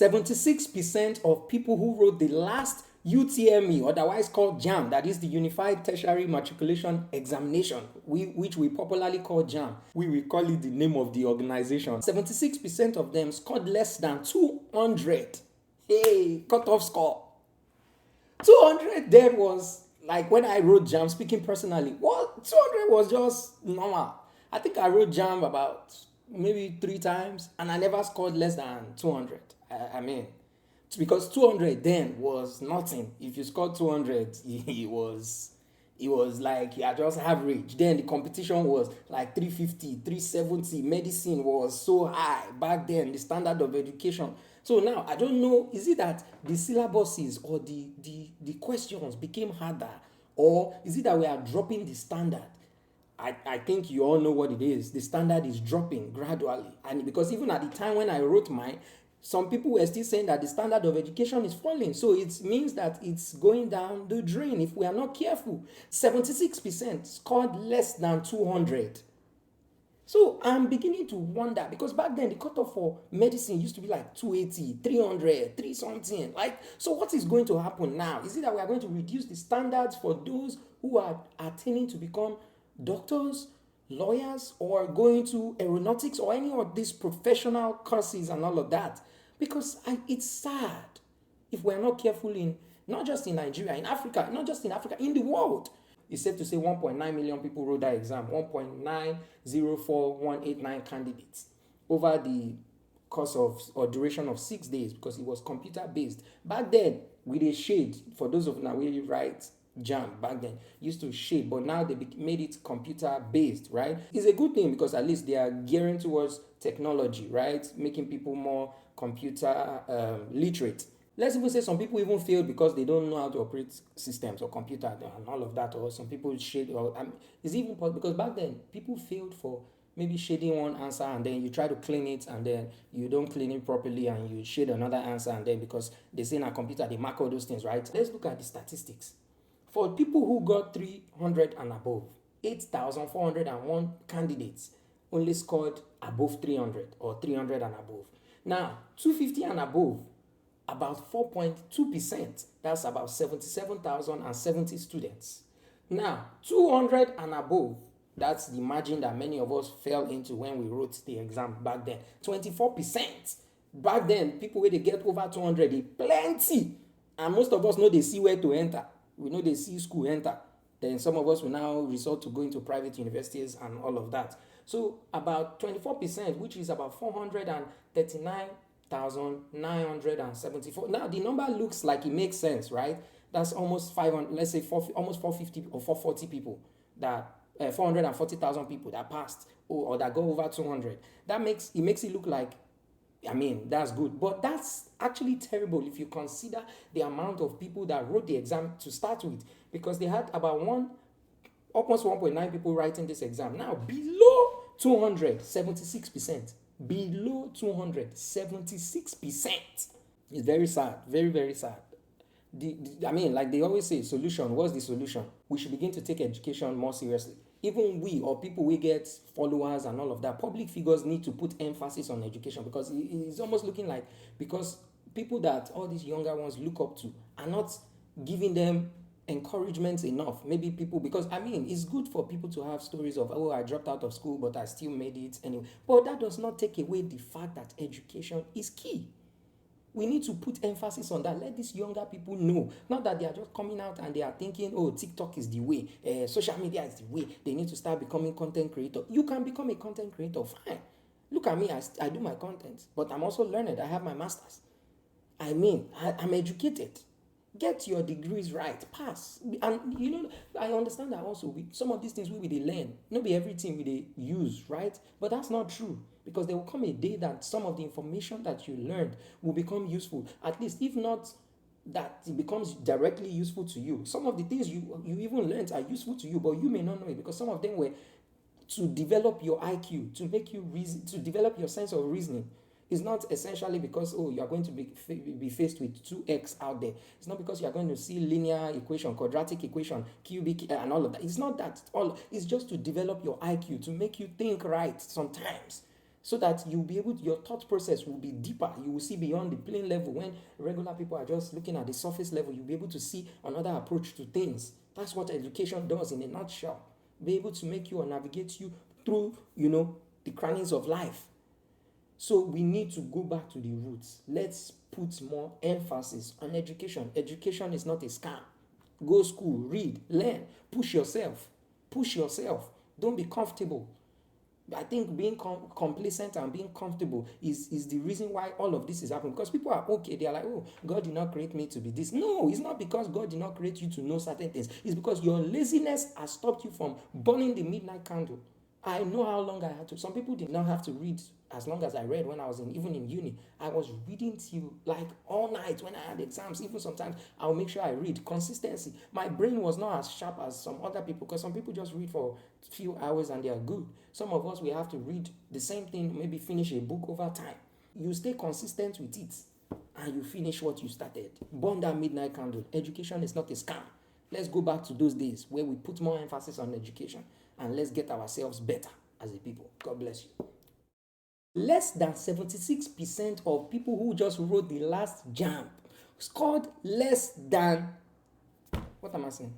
76% of people who wrote the last UTME, otherwise called JAMB, that is the Unified Tertiary Matriculation Examination, which we popularly call JAMB. We will call it the name of the organization. 76% of them scored less than 200. Hey, cutoff score. 200 then was like when I wrote JAMB, speaking personally, well, 200 was just normal. I think I wrote JAMB about maybe 3 times and I never scored less than 200. I mean, it's because 200 then was nothing. If you scored 200, it was like you are just average. Then the competition was like 350, 370. Medicine was so high back then, the standard of education. So now I don't know, is it that the syllabuses or the questions became harder, or is it that we are dropping the standard? I think you all know what it is. The standard is dropping gradually. And because even at the time when I wrote mine, some people were still saying that the standard of education is falling. So it means that it's going down the drain if we are not careful. 76% scored less than 200. So I'm beginning to wonder, because back then the cutoff for medicine used to be like 280, 300, 3 something. Like, so what is going to happen now? Is it that we are going to reduce the standards for those who are attaining to become doctors, lawyers, or going to aeronautics or any of these professional courses and all of that? Because it's sad if we're not careful in, not just in Nigeria, in Africa, not just in Africa, in the world. It's safe to say 1.9 million people wrote that exam, 1.904189 candidates over the course of or duration of 6 days, because it was computer based. Back then, with a shade, for those of now who write JAMB back then, used to shade, but now they made it computer based, right? It's a good thing because at least they are gearing towards technology, right? Making people more computer literate. Let's even say some people even failed because they don't know how to operate systems or computer and all of that, or some people shade, or it's even possible because back then people failed for maybe shading one answer and then you try to clean it and then you don't clean it properly and you shade another answer, and then because they say in a computer they mark all those things, right? Let's look at the statistics. For people who got 300 and above, 8,401 candidates only scored above 300 or 300 and above. Now, 250 and above, about 4.2%. That's about 77,070 students. Now, 200 and above, that's the margin that many of us fell into when we wrote the exam back then. 24%. Back then, people where they get over 200, they plenty. And most of us know they see where to enter. We know they see school enter. Then some of us will now resort to going to private universities and all of that. So about 24%, which is about 439,974. Now the number looks like it makes sense, right? That's almost 500, let's say almost 450 or 440 people that 440,000 people that passed or that go over 200. It makes it look like, I mean, that's good, but that's actually terrible if you consider the amount of people that wrote the exam to start with, because they had about almost 1.9 people writing this exam. Now, below 200, 76%. Below 200, 76%. It's very sad, very, very sad. I mean, like they always say, solution, what's the solution? We should begin to take education more seriously. Even we or people we get followers and all of that, public figures need to put emphasis on education, because it's almost looking like, because people that all these younger ones look up to are not giving them encouragement enough. Maybe people, because I mean, it's good for people to have stories of, oh, I dropped out of school, but I still made it anyway. But that does not take away the fact that education is key. We need to put emphasis on that. Let these younger people know. Not that they are just coming out and they are thinking, oh, TikTok is the way, social media is the way. They need to start becoming content creator. You can become a content creator, fine. Look at me, I do my content, but I'm also learned. I have my master's. I mean, I'm educated. Get your degrees right, pass. And you know, I understand that also some of these things we learn. Not be everything we use, right? But that's not true, because there will come a day that some of the information that you learned will become useful. At least, if not that it becomes directly useful to you. Some of the things you even learned are useful to you, but you may not know it, because some of them were to develop your IQ, to make you reason, to develop your sense of reasoning. It's not essentially because, oh, you are going to be faced with 2x out there. It's not because you are going to see linear equation, quadratic equation, cubic, and all of that. It's not that. It's just to develop your IQ, to make you think right sometimes. so that you'll be able to, your thought process will be deeper. You will see beyond the plain level. When regular people are just looking at the surface level, you'll be able to see another approach to things. That's what education does in a nutshell. Be able to make you or navigate you through, the crannies of life. So we need to go back to the roots. Let's put more emphasis on education. Education is not a scam. Go school, read, learn, push yourself. Push yourself. Don't be comfortable. I think being complacent and being comfortable is the reason why all of this is happening. Because people are okay. They are like, oh, God did not create me to be this. No, it's not because God did not create you to know certain things. It's because your laziness has stopped you from burning the midnight candle. I know how long I had to. Some people did not have to read as long as I read when I was even in uni. I was reading till like all night when I had exams. Even sometimes I'll make sure I read. Consistency. My brain was not as sharp as some other people, because some people just read for a few hours and they are good. Some of us, we have to read the same thing, maybe finish a book over time. You stay consistent with it and you finish what you started. Burn that midnight candle. Education is not a scam. Let's go back to those days where we put more emphasis on education, and let's get ourselves better as a people. God bless you. Less than 76% of people who just wrote the last JAMB scored less than, what am I saying?